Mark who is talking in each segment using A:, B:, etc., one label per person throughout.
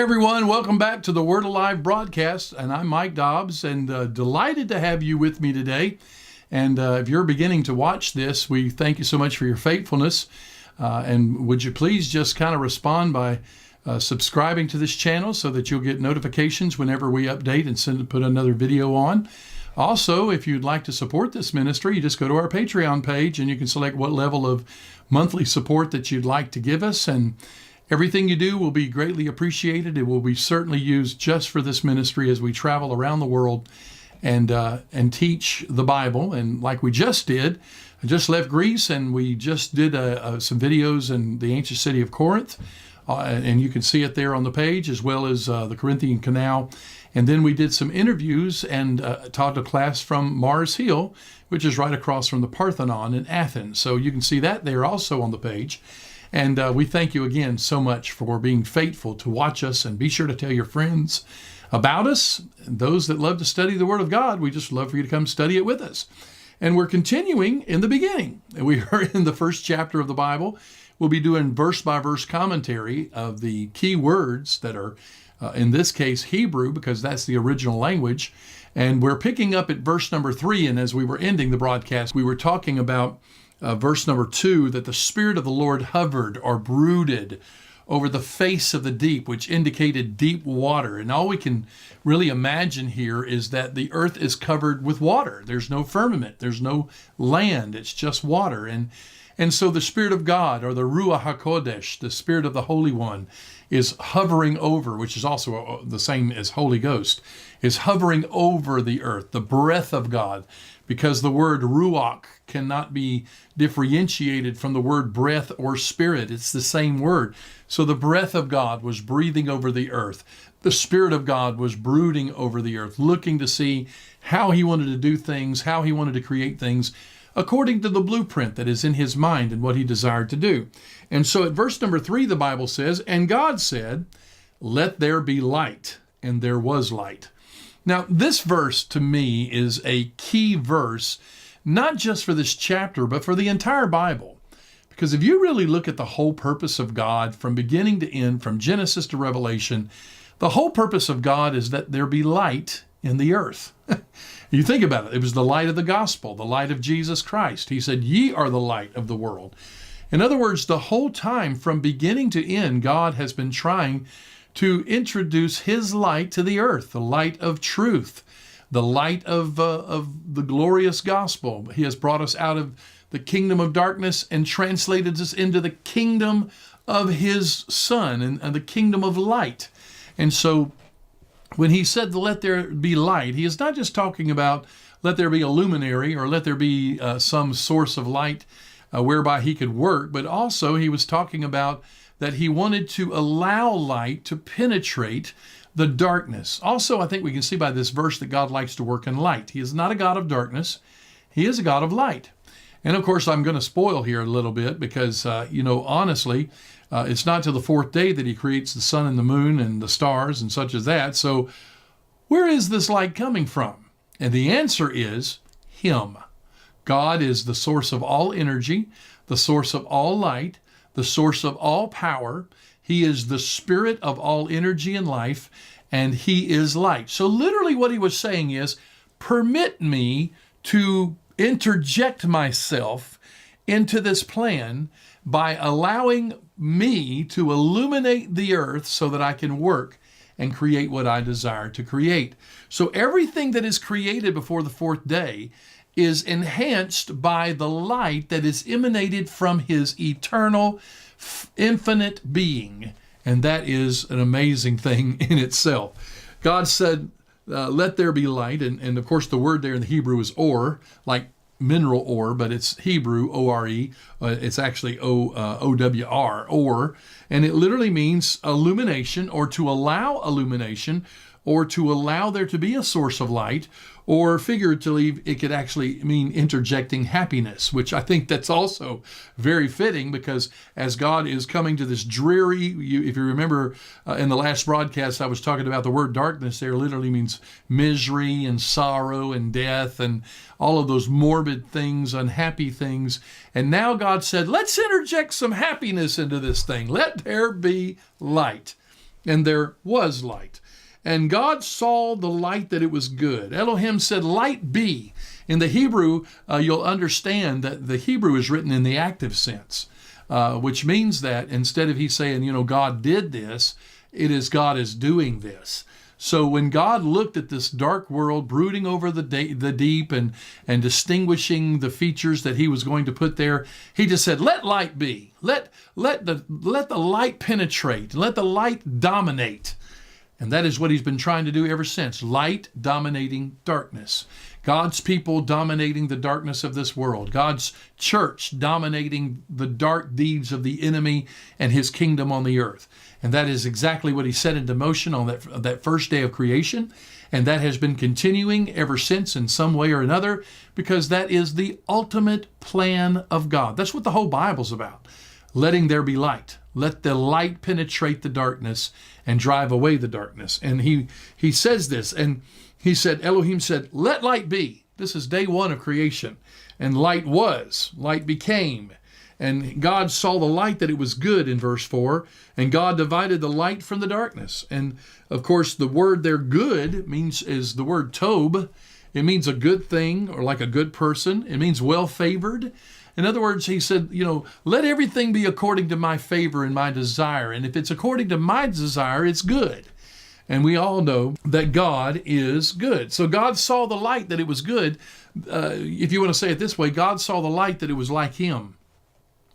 A: Hey everyone, welcome back to the Word Alive broadcast, and I'm Mike Dobbs, and delighted to have you with me today. And if you're beginning to watch this, we thank you so much for your faithfulness. And would you please just kind of respond by subscribing to this channel so that you'll get notifications whenever we update and put another video on. Also, if you'd like to support this ministry, you just go to our Patreon page and you can select what level of monthly support that you'd like to give us. And everything you do will be greatly appreciated. It will be certainly used just for this ministry as we travel around the world and teach the Bible. And like we just did, I just left Greece and we just did some videos in the ancient city of Corinth. And you can see it there on the page, as well as the Corinthian Canal. And then we did some interviews and taught a class from Mars Hill, which is right across from the Parthenon in Athens. So you can see that there also on the page. And we thank you again so much for being faithful to watch us, and be sure to tell your friends about us. And those that love to study the Word of God, we just love for you to come study it with us. And we're continuing in the beginning. We are in the first chapter of the Bible. We'll be doing verse-by-verse commentary of the key words that are, in this case, Hebrew, because that's the original language. And we're picking up at verse number 3, and as we were ending the broadcast, we were talking about verse number 2, that the Spirit of the Lord hovered or brooded over the face of the deep, which indicated deep water. And all we can really imagine here is that the earth is covered with water. There's no firmament. There's no land. It's just water. And so the Spirit of God, or the Ruach HaKodesh, the Spirit of the Holy One, is hovering over, which is also the same as Holy Ghost, is hovering over the earth, the breath of God, because the word Ruach cannot be differentiated from the word breath or spirit. It's the same word. So the breath of God was breathing over the earth. The Spirit of God was brooding over the earth, looking to see how He wanted to do things, how He wanted to create things, according to the blueprint that is in His mind and what He desired to do. And so at verse number 3, the Bible says, "And God said, 'Let there be light,' and there was light." Now, this verse to me is a key verse, not just for this chapter, but for the entire Bible. Because if you really look at the whole purpose of God from beginning to end, from Genesis to Revelation, the whole purpose of God is that there be light in the earth. You think about it. It was the light of the gospel, the light of Jesus Christ. He said, "Ye are the light of the world." In other words, the whole time from beginning to end, God has been trying to introduce His light to the earth, the light of truth, the light of the glorious gospel. He has brought us out of the kingdom of darkness and translated us into the kingdom of His Son and the kingdom of light. And so when He said, "Let there be light," He is not just talking about let there be a luminary or let there be some source of light whereby He could work, but also He was talking about that He wanted to allow light to penetrate the darkness. Also, I think we can see by this verse that God likes to work in light. He is not a God of darkness. He is a God of light. And of course, I'm going to spoil here a little bit because, honestly, it's not till the fourth day that He creates the sun and the moon and the stars and such as that. So where is this light coming from? And the answer is Him. God is the source of all energy, the source of all light, the source of all power. He is the spirit of all energy and life, and He is light. So literally what He was saying is, permit me to interject myself into this plan by allowing me to illuminate the earth so that I can work and create what I desire to create. So everything that is created before the fourth day is enhanced by the light that is emanated from His eternal, infinite being. And that is an amazing thing in itself. God said, "Let there be light." And of course, the word there in the Hebrew is or, like mineral ore, but it's Hebrew, O-R-E. It's actually O-W-R, or. And it literally means illumination, or to allow illumination, or to allow there to be a source of light, or figuratively, it could actually mean interjecting happiness, which I think that's also very fitting, because as God is coming to this dreary, if you remember in the last broadcast, I was talking about the word darkness there literally means misery and sorrow and death and all of those morbid things, unhappy things. And now God said, let's interject some happiness into this thing. Let there be light. and there was light. And God saw the light that it was good. Elohim said, light be. In the Hebrew, you'll understand that the Hebrew is written in the active sense, which means that instead of he saying, God did this, it is God is doing this. So when God looked at this dark world, brooding over the deep and distinguishing the features that he was going to put there, he just said, let light be. Let the light penetrate. Let the light dominate. And that is what he's been trying to do ever since. Light dominating darkness. God's people dominating the darkness of this world. God's church dominating the dark deeds of the enemy and his kingdom on the earth. And that is exactly what he set into motion on that first day of creation. And that has been continuing ever since in some way or another, because that is the ultimate plan of God. That's what the whole Bible's about. Letting there be light. Let the light penetrate the darkness and drive away the darkness. And he says this, and he said, Elohim said, let light be. This is day one of creation. And light was, light became. And God saw the light that it was good in verse 4, and God divided the light from the darkness. And of course, the word there good is the word tob. It means a good thing or like a good person. It means well-favored. In other words, he said, let everything be according to my favor and my desire. And if it's according to my desire, it's good. And we all know that God is good. So God saw the light that it was good. If you want to say it this way, God saw the light that it was like him.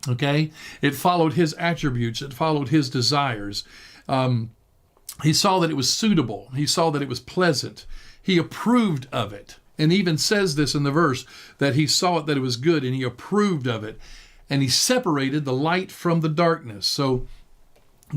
A: Okay? It followed his attributes. It followed his desires. He saw that it was suitable. He saw that it was pleasant. He approved of it. And even says this in the verse, that he saw it that it was good and he approved of it. And he separated the light from the darkness. So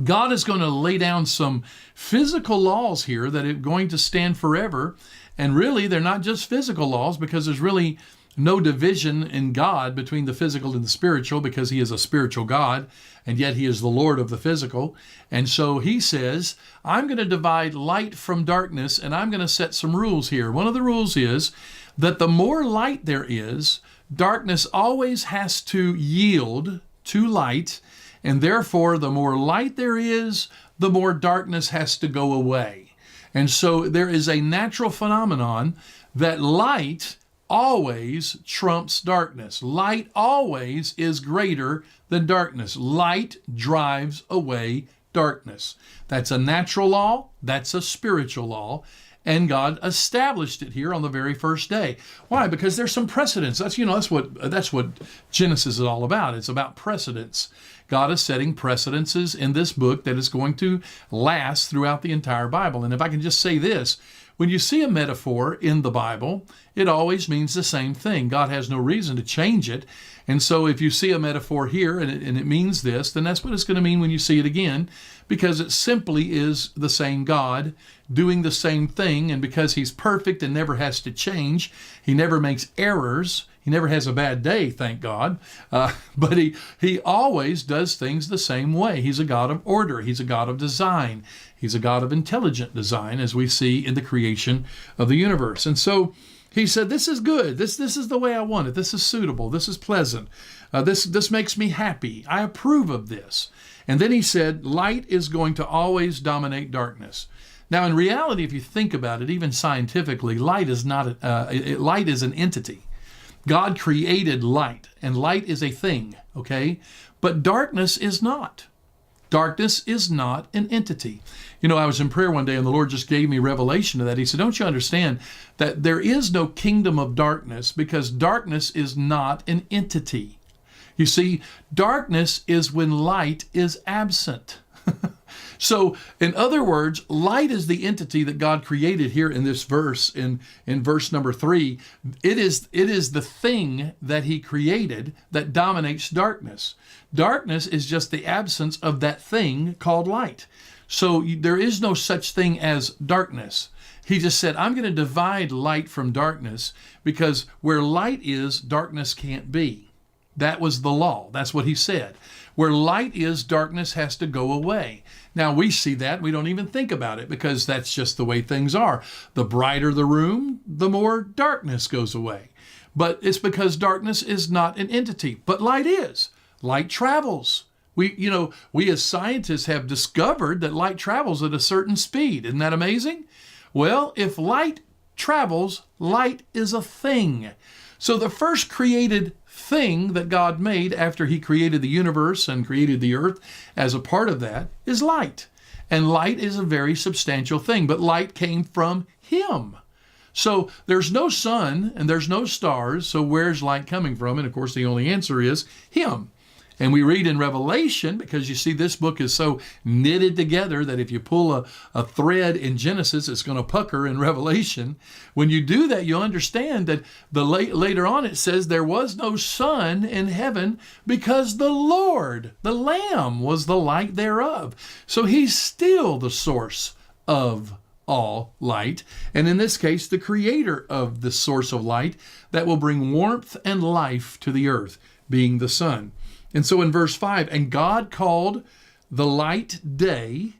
A: God is going to lay down some physical laws here that are going to stand forever. And really, they're not just physical laws, because there's really no division in God between the physical and the spiritual, because he is a spiritual God, and yet he is the Lord of the physical. And so he says, I'm going to divide light from darkness, and I'm going to set some rules here. One of the rules is that the more light there is, darkness always has to yield to light, and therefore the more light there is, the more darkness has to go away. And so there is a natural phenomenon that light always trumps darkness. Light always is greater than darkness. Light drives away darkness. That's a natural law. That's a spiritual law. And God established it here on the very first day. Why? Because there's some precedents. That's what Genesis is all about. It's about precedents. God is setting precedences in this book that is going to last throughout the entire Bible. And if I can just say this, when you see a metaphor in the Bible, it always means the same thing. God has no reason to change it. And so if you see a metaphor here and it means this, then that's what it's going to mean when you see it again, because it simply is the same God doing the same thing. And because he's perfect and never has to change, he never makes errors. He never has a bad day, thank God. But he always does things the same way. He's a God of order. He's a God of design. He's a God of intelligent design, as we see in the creation of the universe. And so he said, this is good. This is the way I want it. This is suitable. This is pleasant. This makes me happy. I approve of this. And then he said, light is going to always dominate darkness. Now, in reality, if you think about it, even scientifically, light is light is an entity. God created light, and light is a thing, okay? But darkness is not. Darkness is not an entity. I was in prayer one day and the Lord just gave me revelation of that. He said, don't you understand that there is no kingdom of darkness, because darkness is not an entity. You see, darkness is when light is absent. So, in other words, light is the entity that God created here in this verse, in verse number 3. It is the thing that he created that dominates darkness. Darkness is just the absence of that thing called light. So there is no such thing as darkness. He just said, I'm going to divide light from darkness, because where light is, darkness can't be. That was the law. That's what he said. Where light is, darkness has to go away. Now, we see that. We don't even think about it, because that's just the way things are. The brighter the room, the more darkness goes away. But it's because darkness is not an entity, but light is. Light travels. We as scientists have discovered that light travels at a certain speed. Isn't that amazing? Well, if light travels, light is a thing. So the first created thing that God made after he created the universe and created the earth as a part of that is light. And light is a very substantial thing, but light came from him. So there's no sun and there's no stars, so where's light coming from? And of course the only answer is him. And we read in Revelation, because you see this book is so knitted together that if you pull a thread in Genesis, it's going to pucker in Revelation. When you do that, you'll understand that later on it says there was no sun in heaven because the Lord, the Lamb, was the light thereof. So he's still the source of all light, and in this case, the creator of the source of light that will bring warmth and life to the earth, being the sun. And so in verse 5, and God called the light day,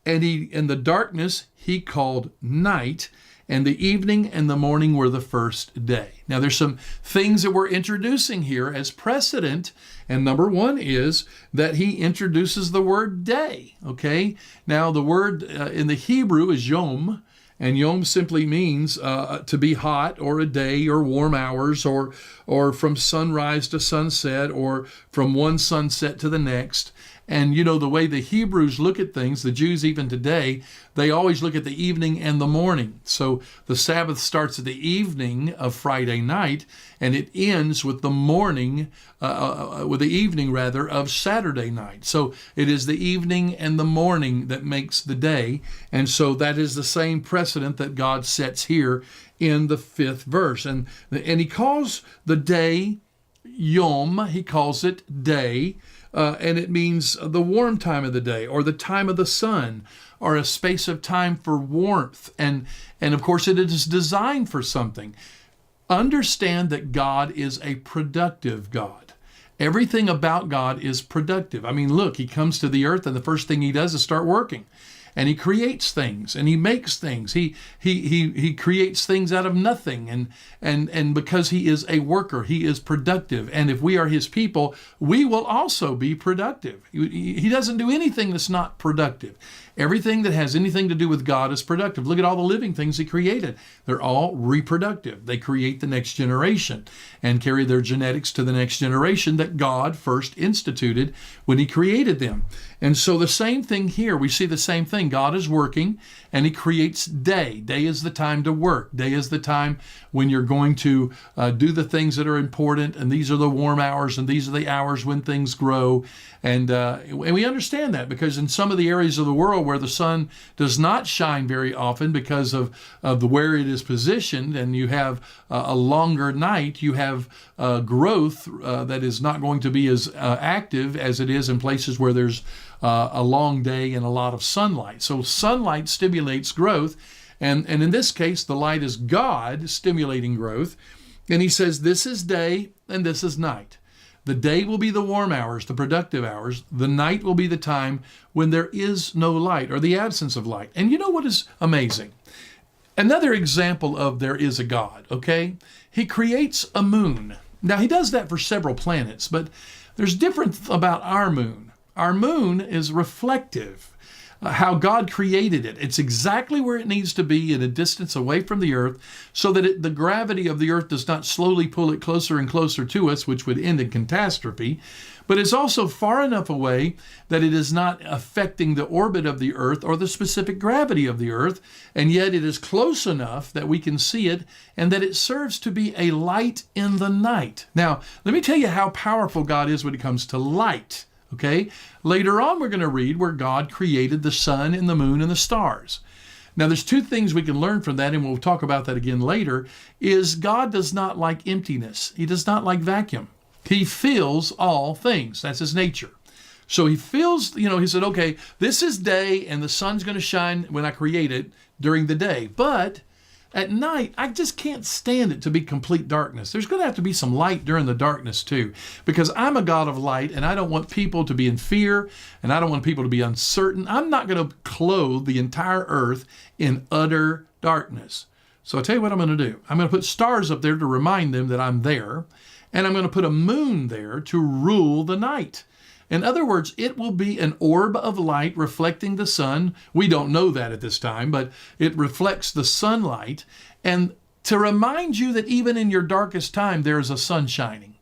A: and the darkness he called night, and the evening and the morning were the first day. Now there's some things that we're introducing here as precedent, and number one is that he introduces the word day, okay? Now the word in the Hebrew is yom, and yom simply means to be hot, or a day, or warm hours, or from sunrise to sunset, or from one sunset to the next. And the way the Hebrews look at things, the Jews even today, they always look at the evening and the morning. So the Sabbath starts at the evening of Friday night, and it ends with the morning, with the evening rather, of Saturday night. So it is the evening and the morning that makes the day. And so that is the same precedent that God sets here in the 5th verse. And he calls the day Yom, he calls it day. And it means the warm time of the day, or the time of the sun, or a space of time for warmth. And of course, it is designed for something. Understand that God is a productive God. Everything about God is productive. I mean, look, he comes to the earth and the first thing he does is start working. And he creates things, and he makes things. He creates things out of nothing, and because he is a worker, he is productive. And if we are his people, we will also be productive. He doesn't do anything that's not productive. Everything that has anything to do with God is productive. Look at all the living things he created. They're all reproductive. They create the next generation and carry their genetics to the next generation that God first instituted when he created them. And so the same thing here, we see the same thing. God is working and he creates day. Day is the time to work. Day is the time when you're going to do the things that are important, and these are the warm hours, and these are the hours when things grow. And we understand that because in some of the areas of the world where the sun does not shine very often because of where it is positioned, and you have a longer night, you have growth that is not going to be as active as it is in places where there's a long day and a lot of sunlight. So sunlight stimulates growth, and in this case, the light is God stimulating growth. And he says, this is day and this is night. The day will be the warm hours, the productive hours. The night will be the time when there is no light, or the absence of light. And you know what is amazing? Another example of there is a God, okay? He creates a moon. Now, he does that for several planets, but there's different about our moon. Our moon is reflective. How God created it. It's exactly where it needs to be, in a distance away from the earth, so that the gravity of the earth does not slowly pull it closer and closer to us, which would end in catastrophe. But it's also far enough away that it is not affecting the orbit of the earth or the specific gravity of the earth, and yet it is close enough that we can see it, and that it serves to be a light in the night. Now, let me tell you how powerful God is when it comes to light. Okay, later on we're going to read where God created the sun and the moon and the stars. Now there's two things we can learn from that, and we'll talk about that again later, is God does not like emptiness. He does not like vacuum. He fills all things. That's his nature. So he fills, he said, okay, this is day and the sun's going to shine when I create it during the day. But at night, I just can't stand it to be complete darkness. There's going to have to be some light during the darkness too, because I'm a God of light, and I don't want people to be in fear, and I don't want people to be uncertain. I'm not going to clothe the entire earth in utter darkness. So I'll tell you what I'm going to do. I'm going to put stars up there to remind them that I'm there, and I'm going to put a moon there to rule the night. In other words, it will be an orb of light reflecting the sun. We don't know that at this time, but it reflects the sunlight. And to remind you that even in your darkest time, there is a sun shining.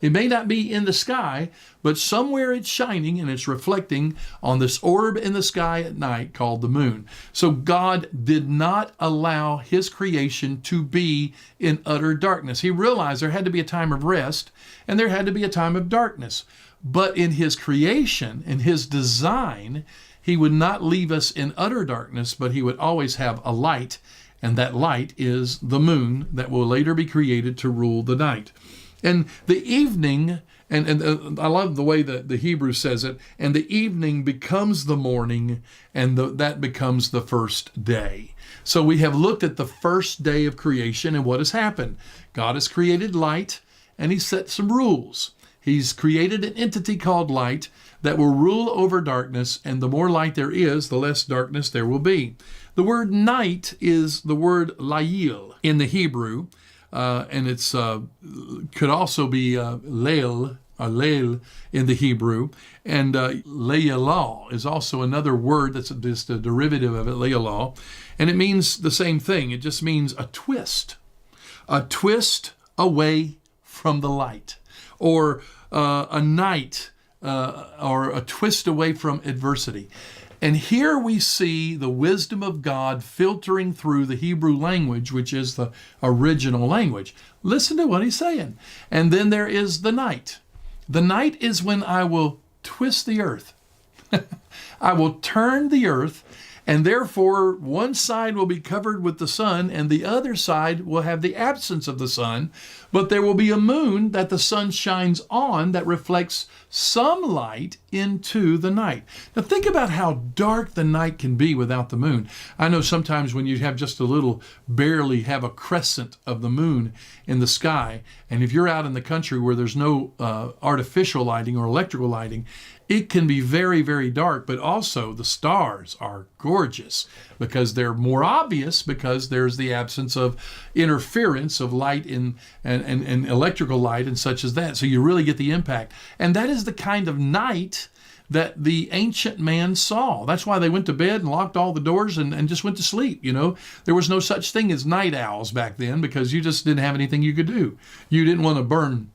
A: It may not be in the sky, but somewhere it's shining and it's reflecting on this orb in the sky at night called the moon. So God did not allow his creation to be in utter darkness. He realized there had to be a time of rest and there had to be a time of darkness. But in his creation, in his design, he would not leave us in utter darkness, but he would always have a light. And that light is the moon that will later be created to rule the night. And the evening, and I love the way that the Hebrew says it, and the evening becomes the morning, and that becomes the first day. So we have looked at the first day of creation and what has happened. God has created light, and he set some rules. He's created an entity called light that will rule over darkness, and the more light there is, the less darkness there will be. The word night is the word layil in the Hebrew. And it's could also be leil in the Hebrew. And leilal is also another word that's just a derivative of it, leilal. And it means the same thing. It just means a twist away from the light, or a night, or a twist away from adversity. And here we see the wisdom of God filtering through the Hebrew language, which is the original language. Listen to what he's saying. And then there is the night. The night is when I will twist the earth. I will turn the earth, and therefore one side will be covered with the sun, and the other side will have the absence of the sun. But there will be a moon that the sun shines on that reflects some light into the night. Now think about how dark the night can be without the moon. I know sometimes when you have just a little, barely have a crescent of the moon in the sky, and if you're out in the country where there's no artificial lighting or electrical lighting, it can be very, very dark, but also the stars are gorgeous because they're more obvious because there's the absence of interference of light and electrical light and such as that. So you really get the impact. And that is the kind of night that the ancient man saw. That's why they went to bed and locked all the doors and just went to sleep. You know, there was no such thing as night owls back then because you just didn't have anything you could do. You didn't want to burn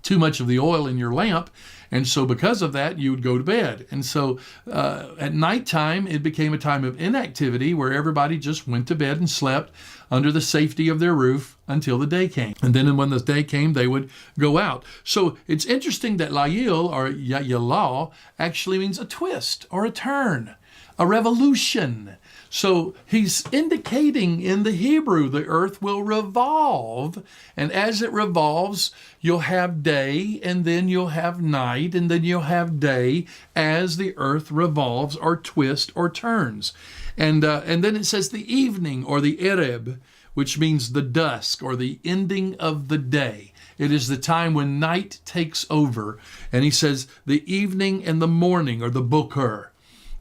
A: too much of the oil in your lamp. And so because of that, you would go to bed. And so at nighttime, it became a time of inactivity where everybody just went to bed and slept under the safety of their roof until the day came. And then when the day came, they would go out. So it's interesting that layil or yalal actually means a twist or a turn, a revolution. So he's indicating in the Hebrew, the earth will revolve. And as it revolves, you'll have day, and then you'll have night, and then you'll have day as the earth revolves or twists or turns. And then it says the evening or the ereb, which means the dusk or the ending of the day. It is the time when night takes over. And he says the evening and the morning or the boker.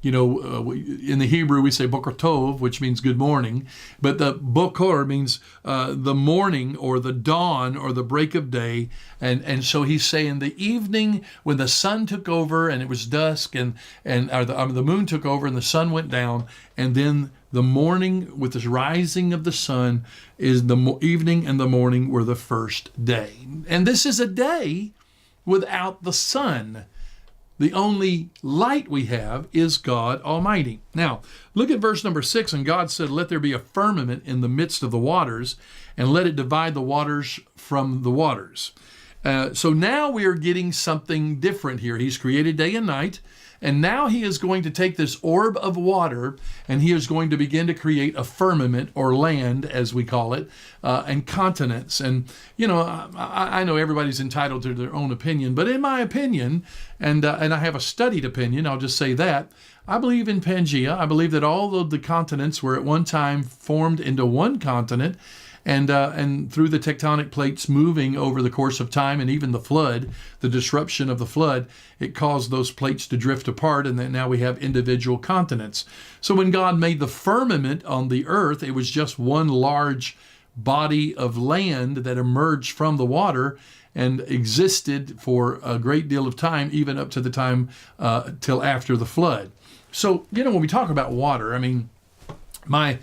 A: You know, in the Hebrew we say boker tov, which means good morning, but the boker means the morning or the dawn or the break of day. And so he's saying the evening when the sun took over and it was dusk, and the moon took over and the sun went down, and then the morning with the rising of the sun is the evening, and the morning were the first day. And this is a day without the sun. The only light we have is God Almighty. Now, look at verse number 6. And God said, let there be a firmament in the midst of the waters, and let it divide the waters from the waters. So now we are getting something different here. He's created day and night. And now he is going to take this orb of water, and he is going to begin to create a firmament, or land, as we call it, and continents. And, you know, I know everybody's entitled to their own opinion, but in my opinion, and I have a studied opinion, I'll just say that, I believe in Pangea. I believe that all of the continents were at one time formed into one continent, and through the tectonic plates moving over the course of time, and even the flood, the disruption of the flood, it caused those plates to drift apart, and then now we have individual continents. So when God made the firmament on the earth, it was just one large body of land that emerged from the water, and existed for a great deal of time, even up to the time till after the flood. So, when we talk about water, I mean, my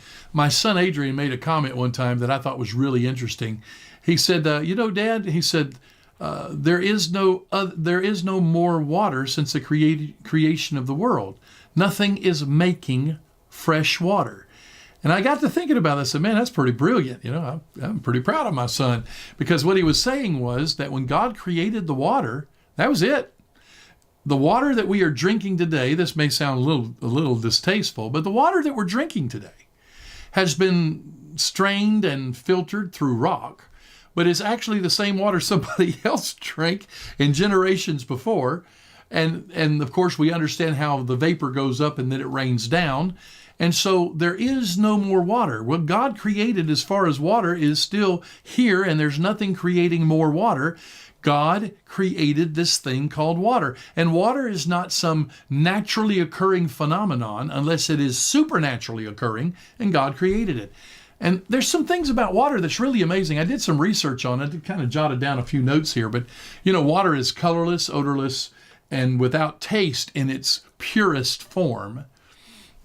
A: son Adrian made a comment one time that I thought was really interesting. He said, Dad, he said, there is no more water since the creation of the world. Nothing is making fresh water. And I got to thinking about this, and man, that's pretty brilliant. I'm pretty proud of my son, because what he was saying was that when God created the water, that was it. The water that we are drinking today, this may sound a little distasteful, but the water that we're drinking today has been strained and filtered through rock, but it's actually the same water somebody else drank in generations before. And of course, we understand how the vapor goes up and then it rains down. And so there is no more water. What God created as far as water is still here, and there's nothing creating more water. God created this thing called water. And water is not some naturally occurring phenomenon unless it is supernaturally occurring, and God created it. And there's some things about water that's really amazing. I did some research on it, kind of jotted down a few notes here, but water is colorless, odorless, and without taste in its purest form.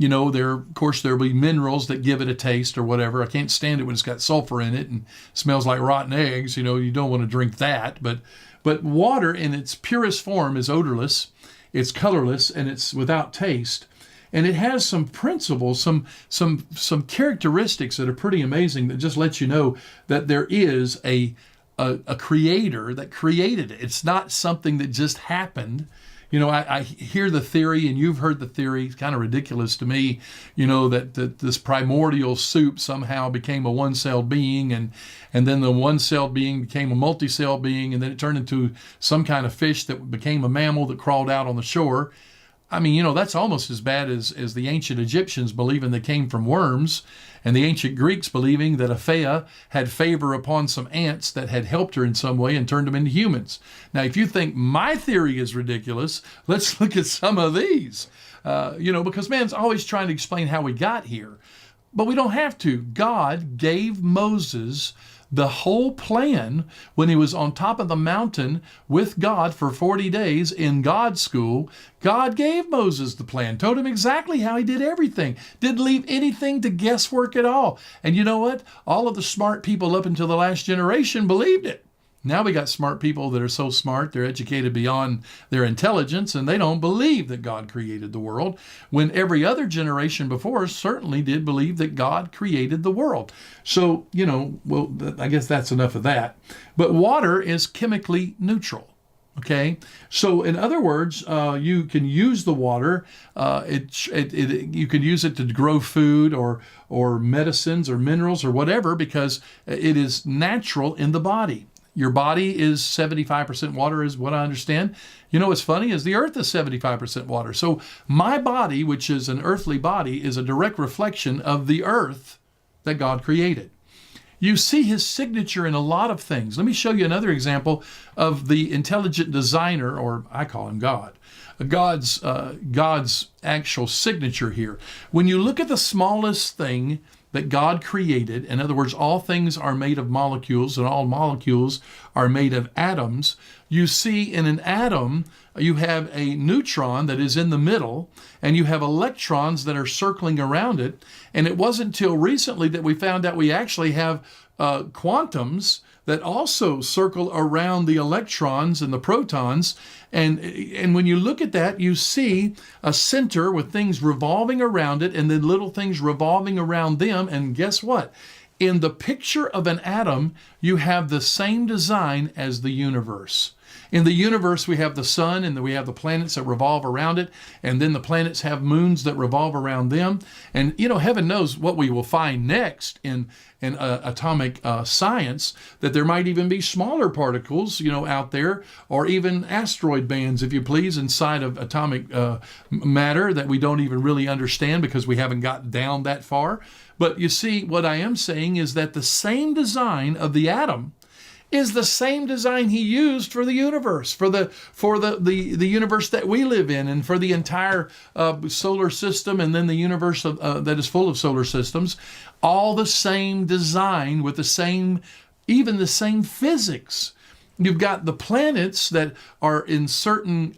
A: Of course, there'll be minerals that give it a taste or whatever. I can't stand it when it's got sulfur in it and smells like rotten eggs. You don't want to drink that. But water in its purest form is odorless, it's colorless, and it's without taste. And it has some principles, some characteristics that are pretty amazing that just let you know that there is a creator that created it. It's not something that just happened. I hear the theory, and you've heard the theory. It's kind of ridiculous to me, that this primordial soup somehow became a one-celled being, and then the one-celled being became a multi-celled being, and then it turned into some kind of fish that became a mammal that crawled out on the shore. I mean, that's almost as bad as the ancient Egyptians believing they came from worms, and the ancient Greeks believing that Aphea had favor upon some ants that had helped her in some way and turned them into humans. Now, if you think my theory is ridiculous, let's look at some of these. Because man's always trying to explain how we got here. But we don't have to. God gave Moses the whole plan when he was on top of the mountain with God for 40 days in God's school. God gave Moses the plan, told him exactly how he did everything, didn't leave anything to guesswork at all. And you know what? All of the smart people up until the last generation believed it. Now we got smart people that are so smart, they're educated beyond their intelligence, and they don't believe that God created the world, when every other generation before us certainly did believe that God created the world. So, I guess that's enough of that. But water is chemically neutral. Okay, so in other words, you can use the water. You can use it to grow food or medicines or minerals or whatever, because it is natural in the body. Your body is 75% water, is what I understand. What's funny is the earth is 75% water. So my body, which is an earthly body, is a direct reflection of the earth that God created. You see his signature in a lot of things. Let me show you another example of the intelligent designer, or I call him God. God's actual signature here. When you look at the smallest thing that God created, in other words, all things are made of molecules, and all molecules are made of atoms. You see in an atom, you have a neutron that is in the middle, and you have electrons that are circling around it. And it wasn't until recently that we found out we actually have quantums that also circle around the electrons and the protons. And when you look at that, you see a center with things revolving around it, and then little things revolving around them. And guess what? In the picture of an atom, you have the same design as the universe. In the universe, we have the sun, and we have the planets that revolve around it, and then the planets have moons that revolve around them. And, heaven knows what we will find next in atomic science, that there might even be smaller particles, out there, or even asteroid bands, if you please, inside of atomic matter that we don't even really understand because we haven't got down that far. But you see, what I am saying is that the same design of the atom is the same design he used for the universe, for the universe that we live in, and for the entire solar system, and then the universe that is full of solar systems. All the same design with even the same physics. You've got the planets that are in certain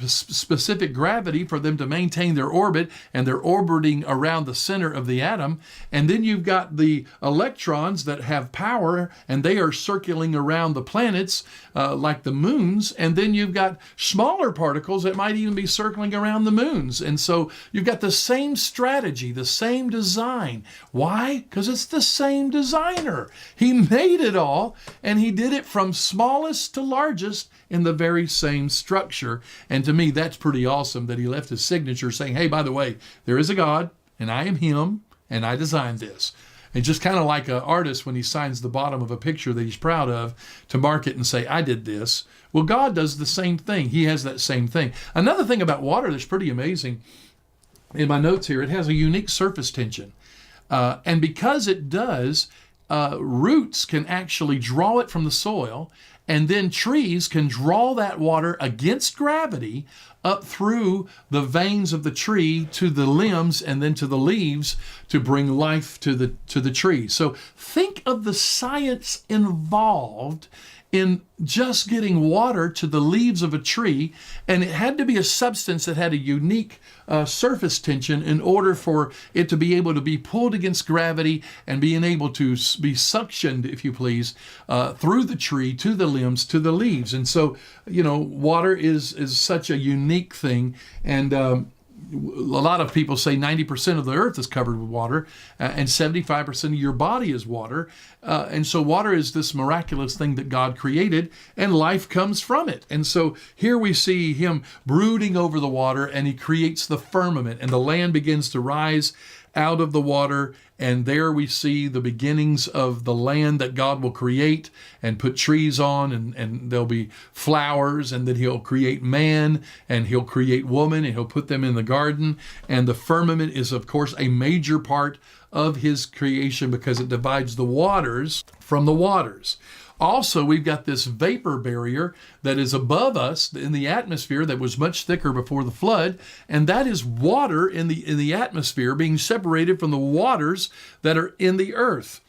A: specific gravity for them to maintain their orbit, and they're orbiting around the center of the atom. And then you've got the electrons that have power, and they are circling around the planets like the moons. And then you've got smaller particles that might even be circling around the moons. And so you've got the same strategy, the same design. Why? Because it's the same designer. He made it all, and he did it from smallest to largest in the very same structure. And to me, that's pretty awesome that he left his signature saying, hey, by the way, there is a God, and I am him, and I designed this. And just kind of like an artist when he signs the bottom of a picture that he's proud of to mark it and say, I did this. Well, God does the same thing. He has that same thing. Another thing about water that's pretty amazing, in my notes here, it has a unique surface tension. And because it does, roots can actually draw it from the soil, and then trees can draw that water against gravity up through the veins of the tree to the limbs and then to the leaves to bring life to the tree. So think of the science involved in just getting water to the leaves of a tree, and it had to be a substance that had a unique surface tension in order for it to be able to be pulled against gravity and being able to be suctioned, if you please, through the tree to the limbs, to the leaves. And so, water is such a unique thing, and a lot of people say 90% of the earth is covered with water, and 75% of your body is water. And so water is this miraculous thing that God created, and life comes from it. And so here we see him brooding over the water, and he creates the firmament, and the land begins to rise out of the water. And there we see the beginnings of the land that God will create and put trees on, and there'll be flowers, and then he'll create man, and he'll create woman, and he'll put them in the garden. And the firmament is, of course, a major part of his creation because it divides the waters from the waters. Also, we've got this vapor barrier that is above us in the atmosphere that was much thicker before the flood, and that is water in the atmosphere being separated from the waters that are in the earth.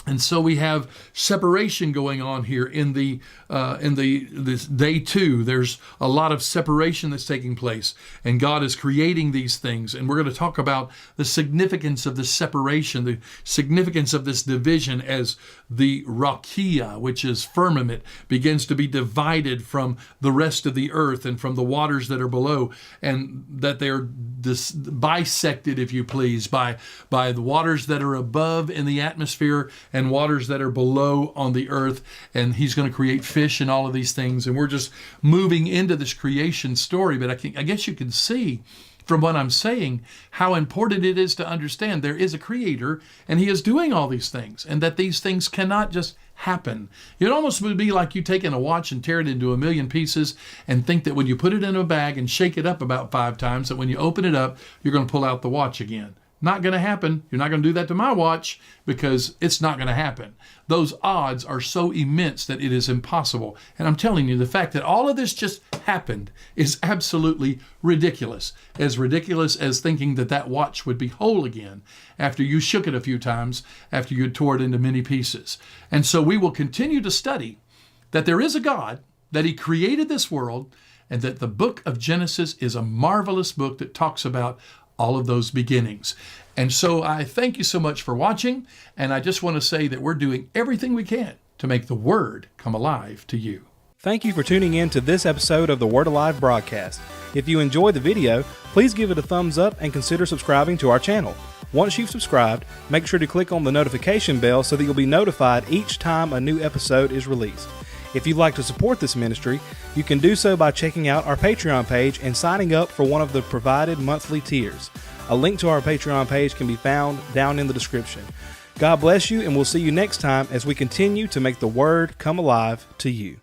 A: And so we have separation going on here in this day 2. There's a lot of separation that's taking place, and God is creating these things. And we're going to talk about the significance of this separation, the significance of this division as the rakia, which is firmament, begins to be divided from the rest of the earth and from the waters that are below, and that they're bisected, if you please, by the waters that are above in the atmosphere and waters that are below on the earth. And he's going to create fish and all of these things. And we're just moving into this creation story. But I guess you can see from what I'm saying how important it is to understand there is a creator, and he is doing all these things, and that these things cannot just happen. It almost would be like you taking a watch and tear it into a million pieces and think that when you put it in a bag and shake it up about 5 times, that when you open it up, you're going to pull out the watch again. Not going to happen. You're not going to do that to my watch, because it's not going to happen. Those odds are so immense that it is impossible. And I'm telling you, the fact that all of this just happened is absolutely ridiculous. As ridiculous as thinking that that watch would be whole again after you shook it a few times, after you tore it into many pieces. And so we will continue to study that there is a God, that he created this world, and that the book of Genesis is a marvelous book that talks about all of those beginnings. And so I thank you so much for watching, and I just want to say that we're doing everything we can to make the Word come alive to you.
B: Thank you for tuning in to this episode of the Word Alive broadcast. If you enjoyed the video, please give it a thumbs up and consider subscribing to our channel. Once you've subscribed, make sure to click on the notification bell so that you'll be notified each time a new episode is released. If you'd like to support this ministry, you can do so by checking out our Patreon page and signing up for one of the provided monthly tiers. A link to our Patreon page can be found down in the description. God bless you, and we'll see you next time as we continue to make the Word come alive to you.